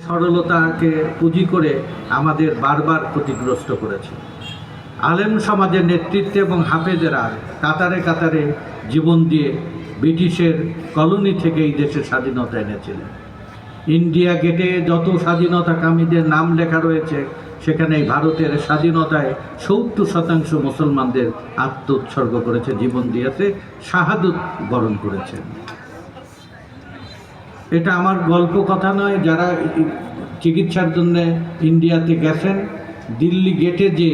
সরলতাকে পুঁজি করে আমাদের বারবার ক্ষতিগ্রস্ত করেছে। আলেম সমাজের নেতৃত্বে এবং হাফেজেরা কাতারে কাতারে জীবন দিয়ে ব্রিটিশের কলোনি থেকে এই দেশের স্বাধীনতা এনেছিলেন। ইন্ডিয়া গেটে যত স্বাধীনতাকামীদের নাম লেখা রয়েছে সেখানে ভারতের স্বাধীনতায় ৭০% মুসলমানদের আত্মোৎসর্গ করেছে, জীবন দিয়েছে, শাহাদত বরণ করেছেন। এটা আমার গল্প কথা নয়। যারা চিকিৎসার জন্য ইন্ডিয়াতে গেছেন, দিল্লি গেটে যে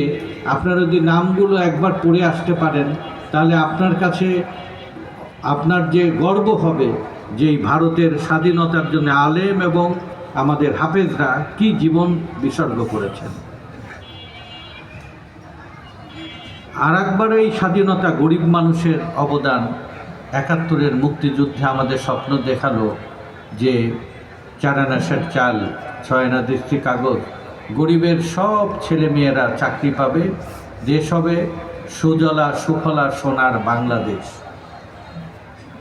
আপনারা যদি নামগুলো একবার পড়ে আসতে পারেন তাহলে আপনার কাছে আপনার যে গর্ব হবে যে ভারতের স্বাধীনতার জন্য আলেম এবং আমাদের হাফেজরা কি জীবন বিসর্গ করেছেন। আর একবার এই স্বাধীনতা, গরিব মানুষের অবদান, ৭১-এর মুক্তিযুদ্ধে আমাদের স্বপ্ন দেখালো যে ৪ আনা সের চাল, ৬ আনা দৃষ্টি কাগজ, গরিবের সব ছেলেমেয়েরা চাকরি পাবে, দেশ হবে সুজলা সুফলা সোনার বাংলাদেশ।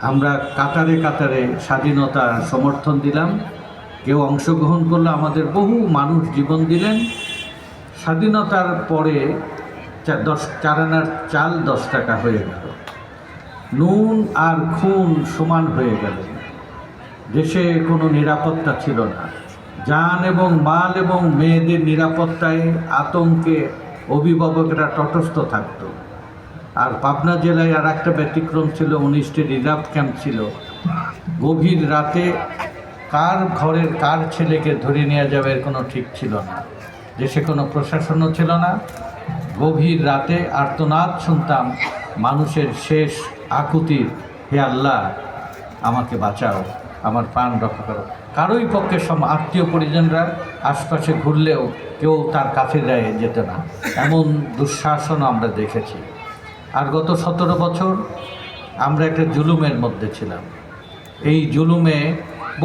আমরা কাতারে কাতারে স্বাধীনতার সমর্থন দিলাম, কেউ অংশগ্রহণ করলো, আমাদের বহু মানুষ জীবন দিলেন। স্বাধীনতার পরে ৪ আনার চাল ১০ টাকা হয়ে গেল, নুন আর খুন সমান হয়ে গেল, দেশে কোনো নিরাপত্তা ছিল না, জান এবং মাল এবং মেয়েদের নিরাপত্তায় আতঙ্কে অভিভাবকরা তটস্থ থাকত। আর পাবনা জেলায় আর একটা ব্যতিক্রম ছিল, ১৯টি রিজার্ভ ক্যাম্প ছিল। গভীর রাতে কার ঘরের কার ছেলেকে ধরে নিয়ে যাবে এর কোনো ঠিক ছিল না, দেশে কোনো প্রশাসনও ছিল না। গভীর রাতে আর্তনাদ শুনতাম মানুষের শেষ আকুতির, হে আল্লাহ আমাকে বাঁচাও, আমার প্রাণ রক্ষা করো। কারোই পক্ষে আত্মীয় পরিজনরা আশপাশে ঘুরলেও কেউ তার কাছে যেত না, এমন দুঃশাসন আমরা দেখেছি। আর গত ১৭ বছর আমরা একটা জুলুমের মধ্যে ছিলাম। এই জুলুমে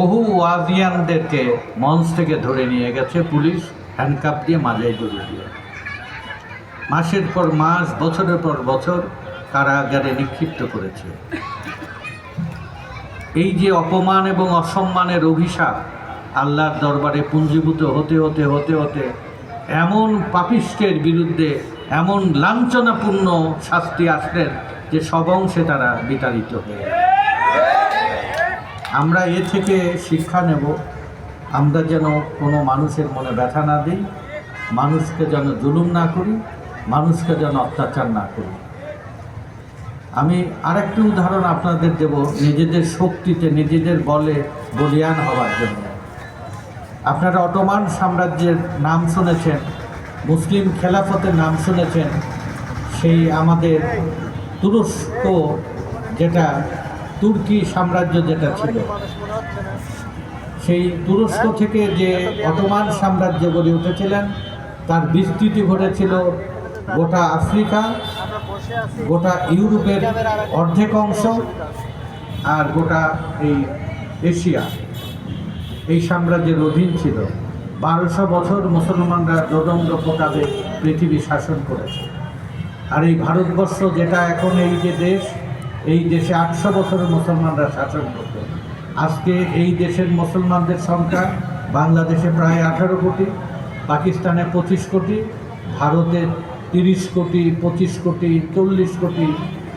বহু ওয়াজিয়ানদেরকে মঞ্চ থেকে ধরে নিয়ে গেছে পুলিশ, হ্যান্ডকাপ দিয়ে, মাজায় দড়ি দিয়ে, মাসের পর মাস, বছরের পর বছর কারাগারে নিক্ষিপ্ত করেছে। এই যে অপমান এবং অসম্মানের অভিশাপ আল্লাহর দরবারে পুঞ্জীভূত হতে হতে হতে হতে এমন পাপিষ্টের বিরুদ্ধে এমন লাঞ্ছনাপূর্ণ শাস্তি আসলেন যে সব অংশে তারা বিতাড়িত হয়ে গেল। আমরা এ থেকে শিক্ষা নেব, আমরা যেন কোনো মানুষের মনে ব্যথা না দিই, মানুষকে যেন জুলুম না করি, মানুষকে যেন অত্যাচার না করি। আমি আরেকটি উদাহরণ আপনাদের দেব, নিজেদের শক্তিতে, নিজেদের বলে বলিয়ান হওয়ার জন্য। আপনারা অটোমান সাম্রাজ্যের নাম শুনেছেন, মুসলিম খেলাফতের নাম শুনেছেন। সেই আমাদের তুরস্ক, যেটা তুর্কি সাম্রাজ্য যেটা ছিল, সেই তুরস্ক থেকে যে অটোমান সাম্রাজ্য গড়ে উঠেছিলেন তার বিস্তৃতি ঘটেছিল গোটা আফ্রিকা, গোটা ইউরোপের অর্ধেক অংশ আর গোটা এই এশিয়া এই সাম্রাজ্যের অধীন ছিল। ১২০০ বছর মুসলমানরা দোদণ্ড প্রতাপে পৃথিবী শাসন করেছে। আর এই ভারতবর্ষ যেটা এখন এই যে দেশ, এই দেশে ৮০০ বছরের মুসলমানরা শাসন করত। আজকে এই দেশের মুসলমানদের সংখ্যা বাংলাদেশে প্রায় ১৮ কোটি, পাকিস্তানে ২৫ কোটি, ভারতে ৩০ কোটি, ২৫ কোটি, ৪০ কোটি।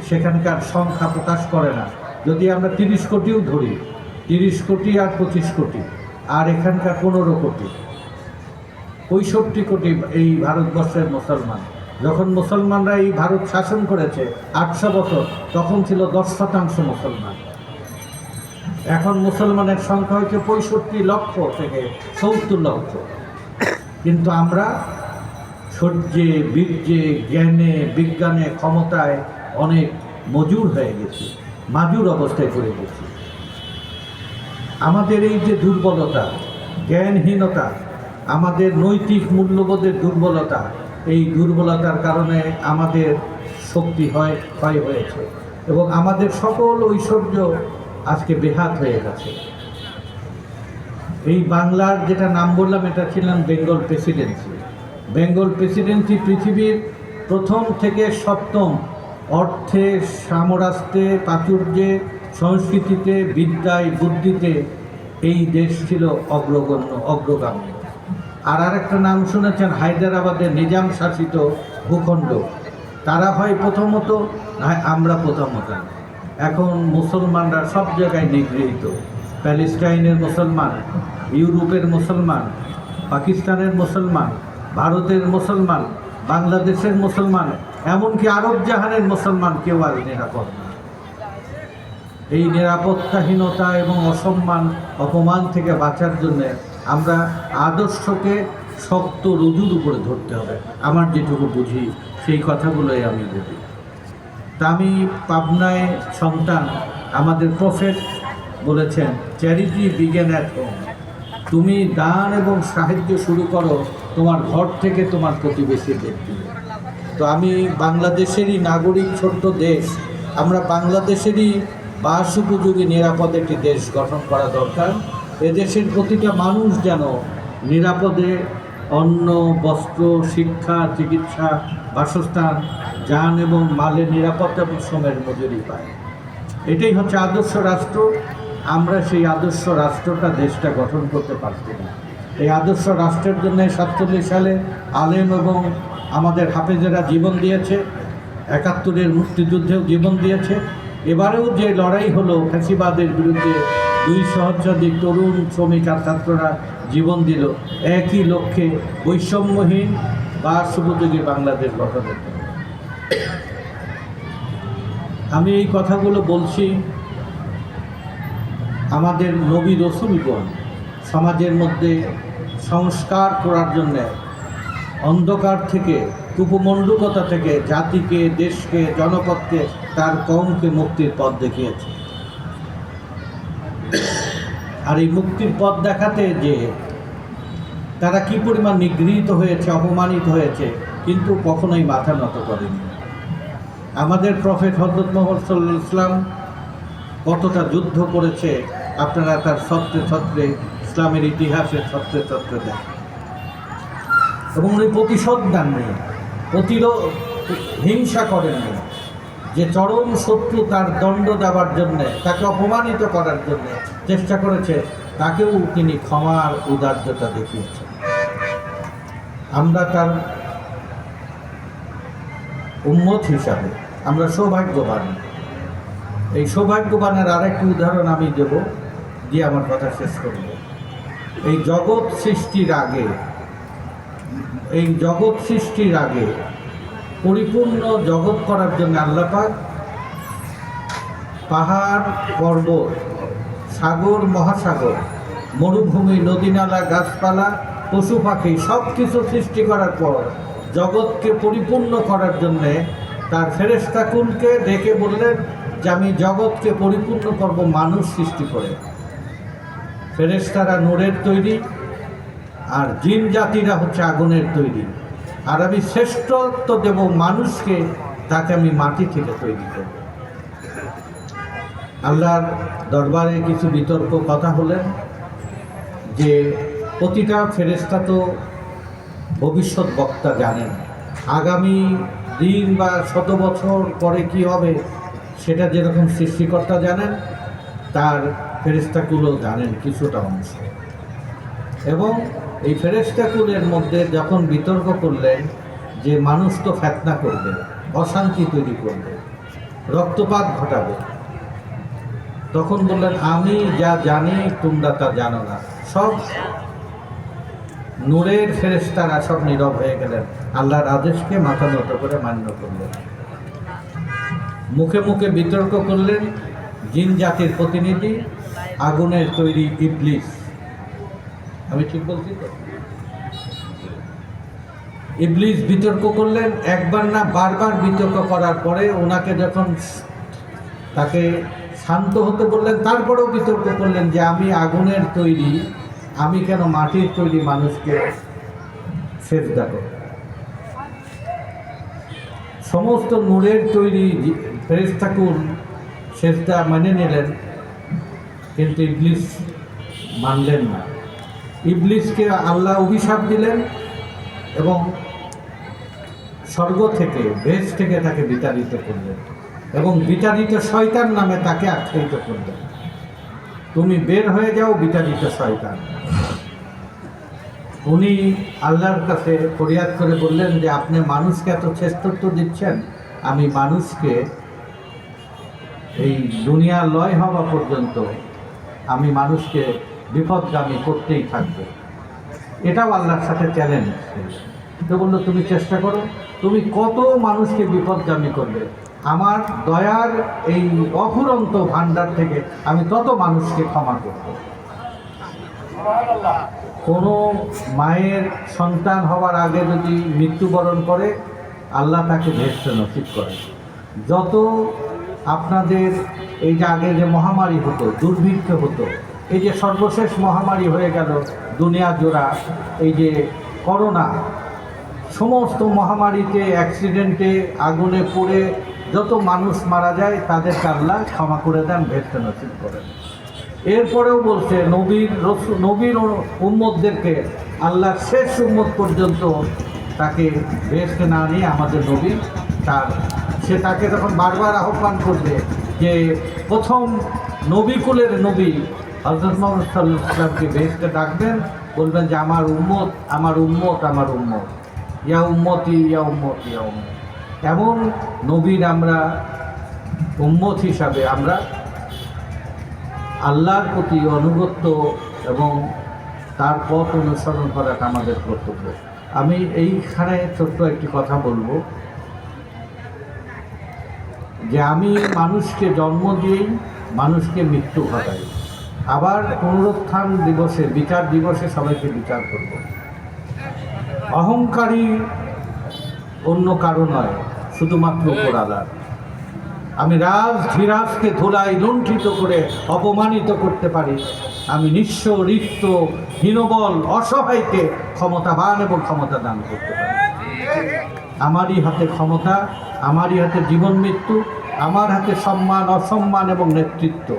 সেখানকার সংখ্যা প্রকাশ করে না। যদি আমরা ৩০ কোটিও ধরি, ৩০ কোটি আর ২৫ কোটি, আর এখানকার ১৫ কোটি, ৬৫ কোটি এই ভারতবর্ষের মুসলমান। যখন মুসলমানরা এই ভারত শাসন করেছে ৮০০ বছর, তখন ছিল ১০% মুসলমান। এখন মুসলমানের সংখ্যা হচ্ছে ৬৫ লক্ষ থেকে ৭০ লক্ষ। কিন্তু আমরা সূর্যে, বীর্যে, জ্ঞানে, বিজ্ঞানে, ক্ষমতায় অনেক মজুর হয়ে গেছি, মাজুর অবস্থায় পড়ে গেছি। আমাদের এই যে দুর্বলতা, জ্ঞানহীনতা, আমাদের নৈতিক মূল্যবোধের দুর্বলতা, এই দুর্বলতার কারণে আমাদের শক্তি ক্ষয় হয়েছে এবং আমাদের সকল ঐশ্বর্য আজকে বেহাত হয়ে গেছে। এই বাংলার যেটা নাম বললাম, এটা ছিলেন বেঙ্গল প্রেসিডেন্সি। বেঙ্গল প্রেসিডেন্সি পৃথিবীর প্রথম থেকে সপ্তম অর্থে, সামরাস্ত্রে, প্রাচুর্যে, সংস্কৃতিতে, বিদ্যায়, বুদ্ধিতে এই দেশ ছিল অগ্রগামী। আর আরেকটা নাম শুনেছেন, হায়দ্রাবাদের নিজাম শাসিত ভূখণ্ড। তারা হয় প্রথমত, নয় আমরা প্রথমত। এখন মুসলমানরা সব জায়গায় নিগৃহীত। প্যালেস্টাইনের মুসলমান, ইউরোপের মুসলমান, পাকিস্তানের মুসলমান, ভারতের মুসলমান, বাংলাদেশের মুসলমান, এমনকি আরব জাহানের মুসলমান কেউ আর নিরাপদ না। এই নিরাপত্তাহীনতা এবং অপমান থেকে বাঁচার জন্য আমরা আদর্শকে শক্ত রুজুর উপরে ধরতে হবে। আমার যেটুকু বুঝি সেই কথাগুলোই আমি বলি। তা আমি পাবনায় সন্তান, আমাদের প্রফেট বলেছেন, চ্যারিটি বিগেন অ্যাট হোম। তুমি দান এবং সাহায্য শুরু করো তোমার ঘর থেকে, তোমার প্রতিবেশীদের দিকে। তো আমি বাংলাদেশেরই নাগরিক, ছোট্ট দেশ, আমরা বাংলাদেশেরই বাস উপযোগী নিরাপদ একটি দেশ গঠন করা দরকার। এদেশের প্রতিটা মানুষ যেন নিরাপদে অন্ন, বস্ত্র, শিক্ষা, চিকিৎসা, বাসস্থান, যান এবং মালের নিরাপত্তা এবং শ্রমের মজুরি পায়। এটাই হচ্ছে আদর্শ রাষ্ট্র। আমরা সেই আদর্শ রাষ্ট্রটা, দেশটা গঠন করতে পারছি না। এই আদর্শ রাষ্ট্রের জন্য 47 সালে আলেম এবং আমাদের হাফেজেরা জীবন দিয়েছে, 71-এর মুক্তিযুদ্ধেও জীবন দিয়েছে। এবারেও যে লড়াই হলো ফ্যাসিবাদের বিরুদ্ধে, 2 সহস্রাধিক তরুণ, শ্রমিক আর ছাত্ররা জীবন দিল একই লক্ষ্যে, বৈষম্যহীন বা উপযোগী বাংলাদেশ গঠনের জন্য। আমি এই কথাগুলো বলছি আমাদের নবী রসুলগণ সমাজের মধ্যে সংস্কার করার জন্যে, অন্ধকার থেকে, কুপমণ্ডুকতা থেকে জাতিকে, দেশকে, জনপদকে, তার কওমকে মুক্তির পথ দেখিয়েছে। আর এই মুক্তির পথ দেখাতে যে তারা কি পরিমাণ নিগৃহীত হয়েছে, অপমানিত হয়েছে, কিন্তু কখনোই মাথা নত করেনি। আমাদের প্রফেট হযরত মুহাম্মদ সাল্লাল্লাহু আলাইহি ওয়াসাল্লাম কতটা যুদ্ধ করেছে আপনারা তার ছত্রে ছত্রে, ইসলামের ইতিহাসের ছত্রে ছত্রে দেখেন। এবং উনি প্রতিশোধ দেননি, হিংসা করেননি। যে চরম শত্রু তার দণ্ড দেওয়ার জন্যে, তাকে অপমানিত করার জন্যে চেষ্টা করেছে, তাকেও তিনি ক্ষমার উদার্যতা দেখিয়েছেন। আমরা তার উম্মত হিসাবে আমরা সৌভাগ্যবান। এই সৌভাগ্যবানের আরেকটি উদাহরণ আমি দেব, দিয়ে আমার কথা শেষ করব। এই জগৎ সৃষ্টির আগে পরিপূর্ণ জগৎ করার জন্য আল্লাহ পাক পাহাড়, পর্বত, সাগর, মহাসাগর, মরুভূমি, নদীনালা, গাছপালা, পশু পাখি সব কিছু সৃষ্টি করার পর জগৎকে পরিপূর্ণ করার জন্যে তার ফেরেশতাকুলকে ডেকে বললেন যে আমি জগৎকে পরিপূর্ণ করব মানুষ সৃষ্টি করে। ফেরেশতারা নূরের তৈরি, আর জিন জাতিরা হচ্ছে আগুনের তৈরি। আর আমি শ্রেষ্ঠত্ব দেব মানুষকে, তাকে আমি মাটি থেকে তৈরি করব। আল্লাহর দরবারে কিছু বিতর্ক কথা হলেন যে প্রতিটা ফেরেশতা তো ভবিষ্যৎ বক্তা জানেন, আগামী দিন বা 100 বছর পরে কি হবে সেটা যেরকম সৃষ্টিকর্তা জানেন, তার ফেরেশতাকুলও জানেন কিছুটা অংশ। এবং এই ফেরেশতাকুলের মধ্যে যখন বিতর্ক করলেন যে মানুষ তো ফিতনা করবে, অশান্তি তৈরি করবে, রক্তপাত ঘটাবে, তখন বললেন আমি যা জানি তোমরা তা জানো না। সব নূরের ফেরেশতারা সব নীরব হয়ে গেলেন, আল্লাহর আদেশকে মাথা নত করে মান্য করলেন। মুখে মুখে বিতর্ক করলেন জিন জাতির প্রতিনিধি, আগুনের তৈরি ইবলিস। আমি ঠিক বলছি তো? ইবলিস বিতর্ক করলেন, একবার না বারবার বিতর্ক করার পরে ওনাকে যখন তাকে শান্ত হতে বললেন, তারপরেও বিতর্ক করলেন যে আমি আগুনের তৈরি, আমি কেন মাটির তৈরি মানুষকে সেজদা করব? সমস্ত নূরের তৈরি ফেরেশতাকুল সেজদা মেনে নিলেন, কিন্তু ইবলিস মানলেন না। ইবলিসকে আল্লাহ অভিশাপ দিলেন এবং স্বর্গ থেকে, বেশ থেকে তাকে বিতাড়িত করলেন এবং বিতাড়িত শয়তান নামে তাকে আখ্যায়িত করলেন। তুমি বের হয়ে যাও বিতাড়িত শয়তান। উনি আল্লাহর কাছে ফরিয়াদ করে বললেন যে আপনি মানুষকে এত শ্রেষ্ঠত্ব দিচ্ছেন, আমি মানুষকে এই দুনিয়া লয় হওয়া পর্যন্ত আমি মানুষকে বিপদগামী করতেই থাকবো। এটাও আল্লাহর সাথে চ্যালেঞ্জ। তো বললো তুমি চেষ্টা করো, তুমি কত মানুষকে বিপদগামী করবে, আমার দয়ার এই অফুরন্ত ভাণ্ডার থেকে আমি তত মানুষকে ক্ষমা করব। কোনো মায়ের সন্তান হওয়ার আগে যদি মৃত্যুবরণ করে, আল্লাহ তাকে ভেস্তে নসিব করে। যত আপনাদের এই যে আগে যে মহামারী হতো, দুর্ভিক্ষ হতো, এই যে সর্বশেষ মহামারী হয়ে গেল দুনিয়া জোড়া, এই যে করোনা, সমস্ত মহামারীতে অ্যাক্সিডেন্টে আগুনে পড়ে যত মানুষ মারা যায় তাদেরকে আল্লাহ ক্ষমা করে দেন, ভেস্তে নসিব করেন। এরপরেও বলছে নবীর উম্মতদেরকে আল্লাহ শেষ উম্মত পর্যন্ত তাকে ভেস্তে না নিয়ে আমাদের নবী সে তাকে তখন বারবার আহ্বান করবে যে প্রথম নবীকুলের নবী হযরত মুহাম্মদ সাল্লাল্লাহু আলাইহি ওয়াসাল্লামকে ভেস্তে ডাকবেন, বলবেন যে আমার উম্মত, আমার উম্মত, আমার উম্মত, ইয়া উম্মতি, ইয়া উম্মতি, ইয়া উম্মত। এমন নবীর আমরা উম্মত হিসাবে আমরা আল্লাহর প্রতি অনুগত্য এবং তার পথ অনুসরণ করাটা আমাদের কর্তব্য। আমি এইখানে ছোট্ট একটি কথা বলবো যে আমি মানুষকে জন্ম দিয়েই মানুষকে মৃত্যু ঘটাই, আবার পুনরুত্থান দিবসে, বিচার দিবসে সবাইকে বিচার করব। অহংকারী অন্য কারো নয়, শুধুমাত্র উপরালার। আমি ধীরাজকে ধুলায় লুণ্ঠিত করে অপমানিত করতে পারি, আমি নিঃস্ব, রিক্ত, হীনবল, অসহায়কে ক্ষমতাবান এবং ক্ষমতা দান করতে পারি। আমারই হাতে ক্ষমতা, আমারই হাতে জীবন মৃত্যু, আমার হাতে সম্মান, অসম্মান এবং নেতৃত্ব।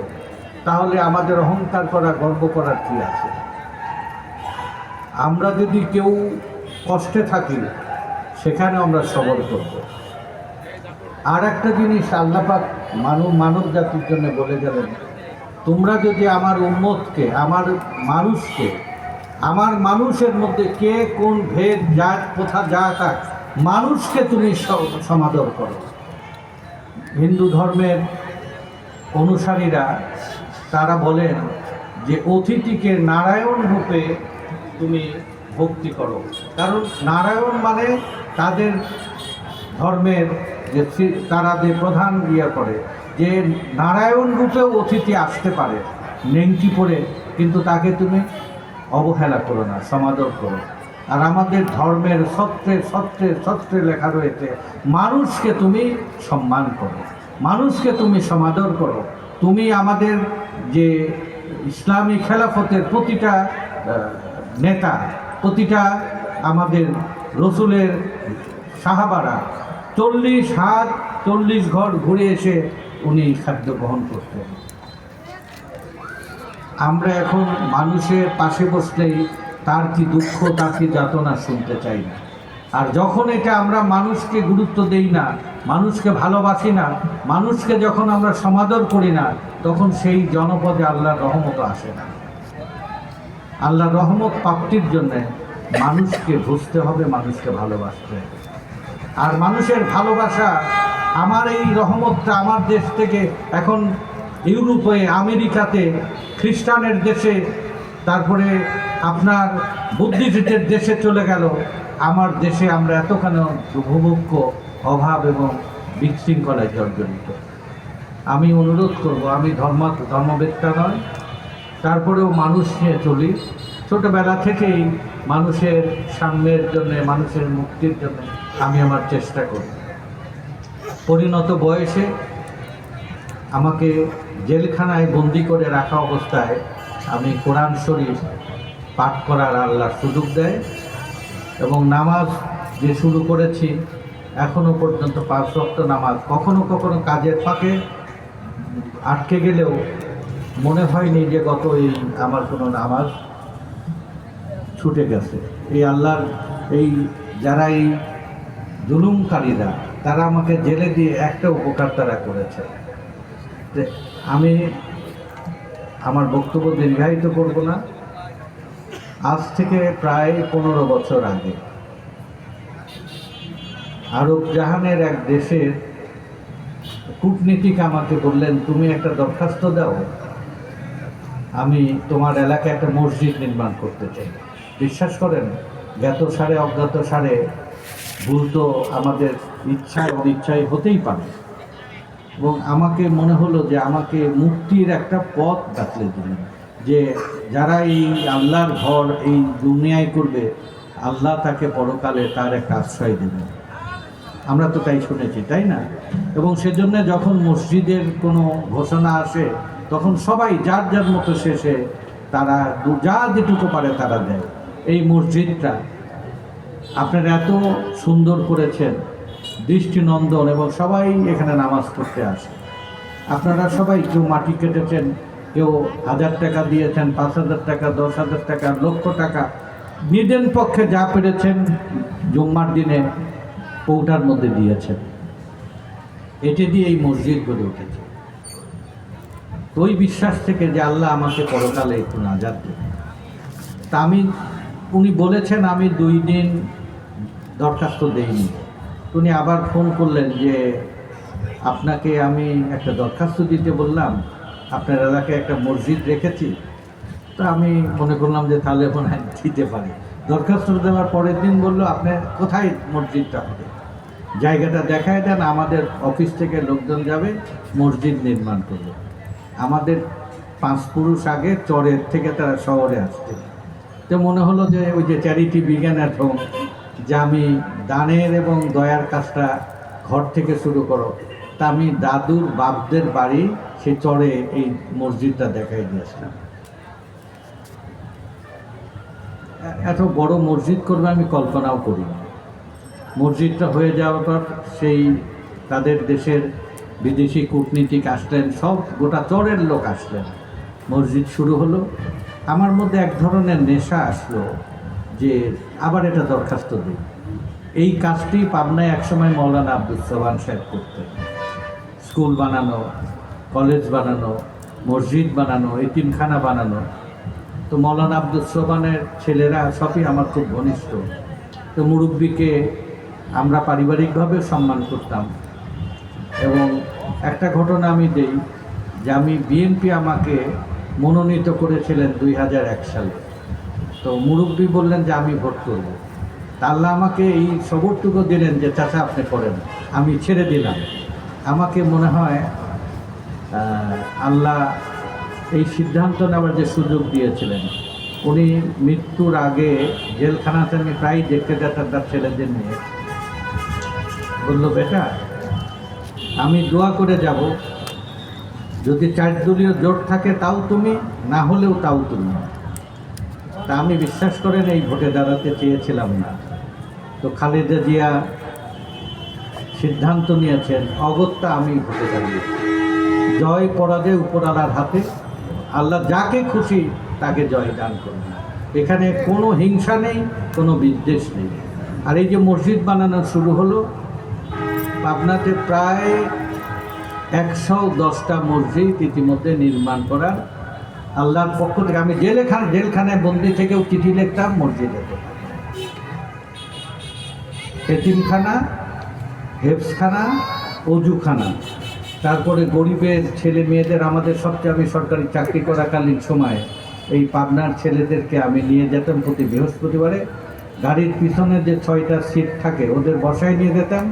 তাহলে আমাদের অহংকার করা, গর্ব করার কি আছে? আমরা যদি কেউ কষ্টে থাকি, সেখানে আমরা সবর করব। আর একটা জিনিস আল্লাহ পাক মানব জাতির জন্য বলে গেলেন, তোমরা যদি আমার উম্মতকে, আমার মানুষকে, আমার মানুষের মধ্যে কে কোন ভেদ, জাত, কোথা যা থাক, মানুষকে তুমি সমাদর করো। হিন্দু ধর্মের অনুসারীরা তারা বলেন যে অতিথিকে নারায়ণ রূপে তুমি ভক্তি করো, কারণ নারায়ণ মানে তাদের ধর্মের যে তারা যে প্রধান ইয়ে করে যে নারায়ণ রূপেও অতিথি আসতে পারে নেংটি পরে, কিন্তু তাকে তুমি অবহেলা করো না, সমাদর করো। আর আমাদের ধর্মের সত্রে লেখা রয়েছে মানুষকে তুমি সম্মান করো, মানুষকে তুমি সমাদর করো। তুমি আমাদের যে ইসলামী খেলাফতের প্রতিটা নেতা, প্রতিটা আমাদের রসুলের সাহাবারা 40 হাত 40 ঘর ঘুরে এসে উনি খাদ্য গ্রহণ করতেন। আমরা এখন মানুষের পাশে বসলেই তার কি দুঃখ, তার কি যাতনা শুনতে চাই না। আর যখন এটা আমরা মানুষকে গুরুত্ব দেই না, মানুষকে ভালোবাসি না, মানুষকে যখন আমরা সমাদর করি না, তখন সেই জনপদে আল্লাহর রহমত আসে না। আল্লাহর রহমত প্রাপ্তির জন্যে মানুষকে বুঝতে হবে, মানুষকে ভালোবাসতে হবে। আর মানুষের ভালোবাসা, আমার এই রহমতটা আমার দেশ থেকে এখন ইউরোপে, আমেরিকাতে, খ্রিস্টানের দেশে, তারপরে আপনার বুদ্ধিজীবীদের দেশে চলে গেল। আমার দেশে আমরা এতখানি ভূভক্ষ, অভাব এবং বিশৃঙ্খলায় জর্জরিত। আমি অনুরোধ করব, আমি ধর্মবেত্তা নয়, তারপরেও মানুষ নিয়ে চলি। ছোটোবেলা থেকেই মানুষের সাম্যের জন্যে, মানুষের মুক্তির জন্য আমি আমার চেষ্টা করি। পরিণত বয়সে আমাকে জেলখানায় বন্দি করে রাখা অবস্থায় আমি কোরআন শরীফ পাঠ করার আল্লাহর সুযোগ দেয় এবং নামাজ যে শুরু করেছি এখনও পর্যন্ত 5 ওয়াক্ত নামাজ, কখনো কখনো কাজের ফাঁকে আটকে গেলেও মনে হয়নি যে গত এই আমার কোনো নামাজ ছুটে গেছে। এই আল্লাহর এই যারা এই জুলুমকারীরা, তারা আমাকে জেলে দিয়ে একটা উপকার তারা করেছে। আমি আমার বক্তব্য দীর্ঘায়িত করব না। আজ থেকে প্রায় 15 বছর আগে আরব জাহানের এক দেশের কূটনীতিক আমাকে বললেন, তুমি একটা দরখাস্ত দাও, আমি তোমার এলাকায় একটা মসজিদ নির্মাণ করতে চাই। বিশ্বাস করেন, জ্ঞাত সারে অজ্ঞাত সারে ভুল তো আমাদের ইচ্ছায় অনিচ্ছায় হতেই পারে। এবং আমাকে মনে হলো যে আমাকে মুক্তির একটা পথ বাতলে দিলেন, যে যারা এই আল্লাহর ঘর এই দুনিয়ায় করবে, আল্লাহ তাকে পরকালে তার একটা আশ্রয় দেবেন। আমরা তো তাই শুনেছি, তাই না? এবং সেজন্য যখন মসজিদের কোনো ঘোষণা আসে, তখন সবাই যার যার মতো শেষে তারা যা যেটুকু পারে তারা দেয়। এই মসজিদটা আপনারা এত সুন্দর করেছেন, দৃষ্টিনন্দন, এবং সবাই এখানে নামাজ পড়তে আসে। আপনারা সবাই কেউ মাটি কেটেছেন, কেউ 1000 টাকা দিয়েছেন, 5000 টাকা, 10,000 টাকা, লক্ষ টাকা, নিজের পক্ষে যা পেরেছেন জুম্মার দিনে পৌঁটার মধ্যে দিয়েছেন। এটি দিয়ে এই মসজিদ গড়ে উঠেছে। তো ওই বিশ্বাস থেকে যে আল্লাহ আমাকে পরকালে একটু নাজাত দেবে, তা উনি বলেছেন, আমি 2 দিন দরখাস্ত দেইনি। উনি আবার ফোন করলেন যে আপনাকে আমি একটা দরখাস্ত দিতে বললাম, আপনার এলাকায় একটা মসজিদ রেখেছি। তো আমি মনে করলাম যে তাহলে মনে হয় দিতে পারি। দরখাস্ত দেওয়ার পরের দিন বললো, আপনার কোথায় মসজিদটা হবে, জায়গাটা দেখায় দেন, আমাদের অফিস থেকে লোকজন যাবে, মসজিদ নির্মাণ করবে। আমাদের 5 পুরুষ আগে চরের থেকে তারা শহরে আসছে। তো মনে হলো যে ওই যে চ্যারিটি বিজ্ঞান অ্যাট হোম, যে আমি দানের এবং দয়ার কাজটা ঘর থেকে শুরু করো। তা আমি দাদুর বাপদের বাড়ি সে চরে এই মসজিদটা দেখাই দিয়েছিলাম। এত বড় মসজিদ করবে আমি কল্পনাও করিনি। মসজিদটা হয়ে যাওয়ার পর সেই তাদের দেশের বিদেশি কূটনীতিক আসলেন, সব গোটা চরের লোক আসলেন, মসজিদ শুরু হলো। আমার মধ্যে এক ধরনের নেশা আসলো যে আবার এটা দরখাস্ত দিই। এই কাজটি পাবনায় একসময় মৌলানা আব্দুল সোবহান সাহেব করতেন। স্কুল বানানো, কলেজ বানানো, মসজিদ বানানো, এতিমখানা বানানো। তো মৌলানা আব্দুল সোবহানের ছেলেরা সবই আমার খুব ঘনিষ্ঠ। তো মুরব্বিকে আমরা পারিবারিকভাবে সম্মান করতাম। এবং একটা ঘটনা আমি দেই, যে আমি বিএনপি আমাকে মনোনীত করেছিলেন 2001 সালে। তো মুরব্বি বললেন যে আমি ভোট করব। তা আল্লাহ আমাকে এই সবরটুকু দিলেন যে চাচা আপনি করেন, আমি ছেড়ে দিলাম। আমাকে মনে হয় আল্লাহ এই সিদ্ধান্ত নেওয়ার যে সুযোগ দিয়েছিলেন। উনি মৃত্যুর আগে জেলখানাতে আমি প্রায় দেখতে যেতাম তার ছেলেদের নিয়ে। বলল, বেটা আমি দোয়া করে যাব, যদি 4 দলীয় জোট থাকে তাও তুমি, না হলেও তাও তুমি। তা আমি বিশ্বাস করেন এই ভোটে দাঁড়াতে চেয়েছিলাম না। তো খালেদা জিয়া সিদ্ধান্ত নিয়েছেন, অগত্যা আমি ভোটে দাঁড়িয়েছি। জয় পরাজয় উপরওয়ালার হাতে, আল্লাহ যাকে খুশি তাকে জয় দান করবেন। এখানে কোনো হিংসা নেই, কোনো বিদ্বেষ নেই। আর এই যে মসজিদ বানানো শুরু হলো, পাবনাতে প্রায় 110টা মসজিদ ইতিমধ্যে নির্মাণ করার আল্লাহর পক্ষ থেকে। আমি জেলখানায় বন্দি থেকেও চিঠি লিখতাম মসজিদে, এতিমখানা, হেফসখানা, অজুখানা, তারপরে গরিবের ছেলে মেয়েদের, আমাদের সবচেয়ে আমি সরকারি চাকরি করাকালীন সময়ে এই পাবনার ছেলেদেরকে আমি নিয়ে যেতাম প্রতি বৃহস্পতিবারে। গাড়ির পিছনে যে 6টা সিট থাকে ওদের বসায় নিয়ে যেতাম।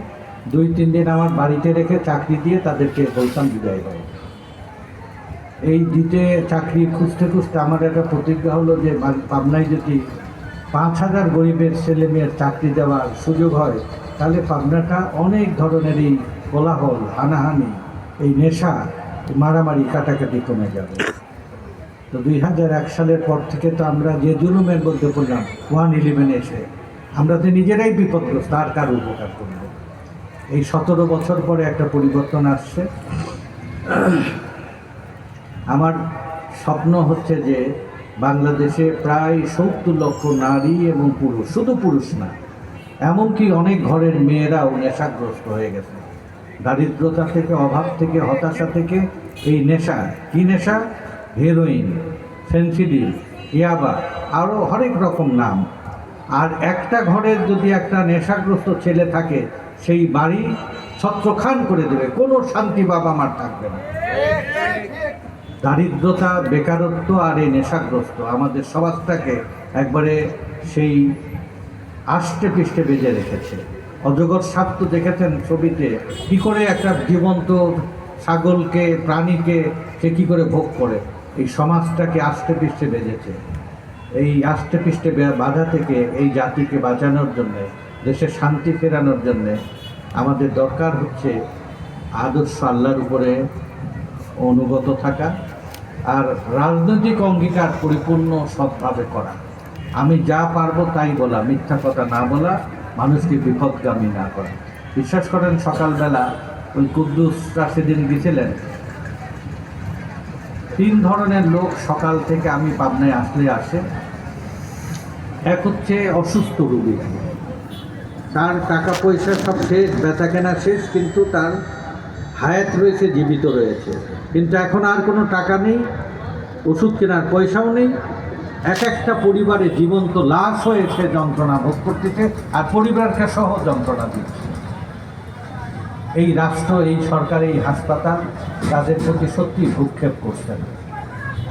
2-3 দিন আমার বাড়িতে রেখে চাকরি দিয়ে তাদেরকে বলতাম বিদায় হয়। এই দিতে চাকরি খুঁজতে খুঁজতে আমার একটা প্রতিজ্ঞা হলো যে পাবনায় যদি 5000 গরিবের ছেলে মেয়ের চাকরি দেওয়ার সুযোগ হয়, তাহলে পাবনাটা অনেক ধরনের এই কোলাহল, হানাহানি, এই নেশা, মারামারি, কাটাকাটি কমে যাবে। তো 2001 সালের পর থেকে তো আমরা যে জুলুমের মধ্যে পড়লাম, 111 এসে আমরা তো নিজেরাই বিপদগ্রস্ত, আর কার উপকার করব। এই 17 বছর পরে একটা পরিবর্তন আসছে। আমার স্বপ্ন হচ্ছে যে বাংলাদেশে প্রায় 70 লক্ষ নারী এবং পুরুষ, শুধু পুরুষ না, এমনকি অনেক ঘরের মেয়েরাও নেশাগ্রস্ত হয়ে গেছে। দারিদ্রতা থেকে, অভাব থেকে, হতাশা থেকে, এই নেশা, কি নেশা? হেরোইন, ফেন্সিডিল, ইয়াবা, আরও হরেক রকম নাম। আর একটা ঘরের যদি একটা নেশাগ্রস্ত ছেলে থাকে, সেই বাড়ি ছত্রখান করে দেবে, কোনো শান্তি বাবা মার থাকবে না। দারিদ্রতা, বেকারত্ব আর এই নেশাগ্রস্ত আমাদের সমাজটাকে একবারে সেই আষ্টে পৃষ্ঠে বেজে রেখেছে। অজগর সাপ তো দেখেছেন ছবিতে, কী করে একটা জীবন্ত ছাগলকে, প্রাণীকে সে কী করে ভোগ করে। এই সমাজটাকে আষ্টে পৃষ্ঠে বেজেছে। এই আষ্টে পৃষ্ঠে বাধা থেকে এই জাতিকে বাঁচানোর জন্যে, দেশে শান্তি ফেরানোর জন্যে আমাদের দরকার হচ্ছে আদর্শ আল্লাহর উপরে অনুগত থাকা আর রাজনৈতিক অঙ্গীকার পরিপূর্ণ সৎভাবে করা। আমি যা পারবো তাই বলা, মিথ্যা কথা না বলা, মানুষকে বিপদগামী না করা। বিশ্বাস করেন, সকালবেলা ওই কুদ্দুসরা সেদিন গেছিলেন, 3 ধরনের লোক সকাল থেকে আমি পাবনায় আসে। এক হচ্ছে অসুস্থ রোগী, তার টাকা পয়সা সব শেষ, বেচা কেনা শেষ, কিন্তু তার হায়াত রয়েছে, জীবিত রয়েছে, কিন্তু এখন আর কোনো টাকা নেই, ওষুধ কেনার পয়সাও নেই। একটা পরিবারে জীবন্ত লাশ হয়ে সে যন্ত্রণা ভোগ করতেছে আর পরিবারকে সহ যন্ত্রণা দিচ্ছে। এই রাষ্ট্র, এই সরকার, এই হাসপাতাল তাদের প্রতি সত্যি ভ্রুক্ষেপ করছেন।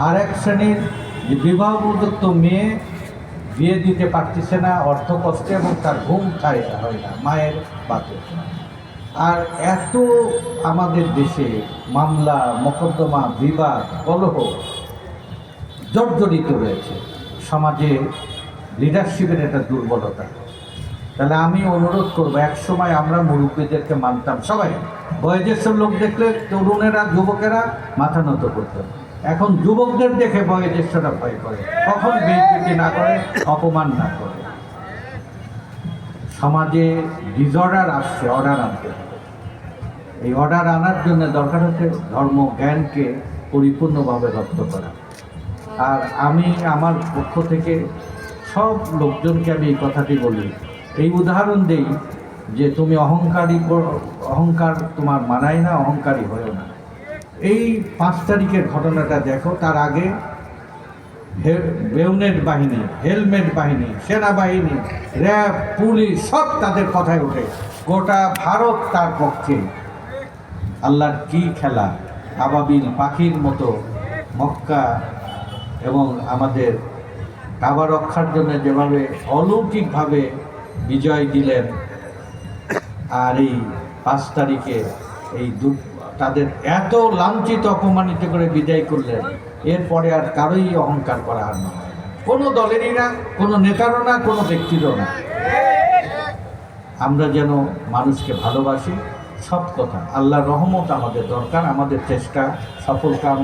আর এক শ্রেণীর যে বিবাহ উপযুক্ত মেয়ে বিয়ে দিতে পারতেছে না অর্থ কষ্টে, এবং তার ঘুম হয় না মায়ের বাতে। আর এত আমাদের দেশে মামলা, মোকদ্দমা, বিবাদ, কলহ জর্জরিত রয়েছে। সমাজে লিডারশিপের একটা দুর্বলতা। তাহলে আমি অনুরোধ করবো, এক সময় আমরা মুরব্বীদেরকে মানতাম, সবাই বয়োজ্যেষ্ঠ লোক দেখলে তরুণেরা, যুবকেরা মাথা নত করতেন। এখন যুবকদের দেখে বয়োজ্যেষ্ঠরা ভয় করে, কখন বেইজ্জতি না করে, অপমান না করে। সমাজে ডিসঅর্ডার আসছে, অর্ডার আনতে হবে। এই অর্ডার আনার জন্য দরকার হচ্ছে ধর্ম জ্ঞানকে পরিপূর্ণভাবে রপ্ত করা। আর আমি আমার পক্ষ থেকে সব লোকজনকে আমি এই কথাটি বলি, এই উদাহরণ দেই যে তুমি অহংকার তোমার মানায় না, অহংকারী হয়েও না। এই 5 তারিখের ঘটনাটা দেখো, তার আগে বেউনেট বাহিনী, হেলমেট বাহিনী, সেনাবাহিনী, র্যাব, পুলিশ সব তাদের কথায় ওঠে, গোটা ভারত তার পক্ষে। আল্লাহর কি খেলা! আবাবিল পাখির মতো মক্কা এবং আমাদের কাবা রক্ষার জন্য যেভাবে অলৌকিকভাবে বিজয় দিলেন, আর এই 5 তারিখে এই তাদের এত লাঞ্ছিত, অপমানিত করে বিদায় করলেন। এরপরে আর কারোই অহংকার করা আর নয়, কোনো দলেরই না, কোনো নেতারও না, কোনো ব্যক্তিরও না। আমরা যেন মানুষকে ভালোবাসি, সব কথা। আল্লাহর রহমত আমাদের দরকার, আমাদের চেষ্টা সফল কাম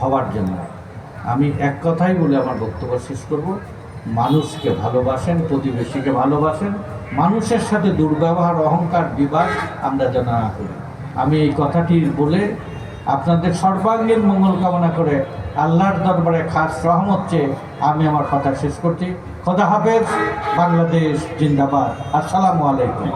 হওয়ার জন্য। আমি এক কথাই বলে আমার বক্তব্য শেষ করব, মানুষকে ভালোবাসেন, প্রতিবেশীকে ভালোবাসেন, মানুষের সাথে দুর্ব্যবহার, অহংকার, বিবাদ আমরা যেন না করি। আমি এই কথাটি বলে আপনাদের সর্বাঙ্গীন মঙ্গল কামনা করে আল্লাহর দরবারে খাস রহমত চেয়ে আমি আমার কথা শেষ করছি। খোদা হাফেজ। বাংলাদেশ জিন্দাবাদ। আসসালামু আলাইকুম।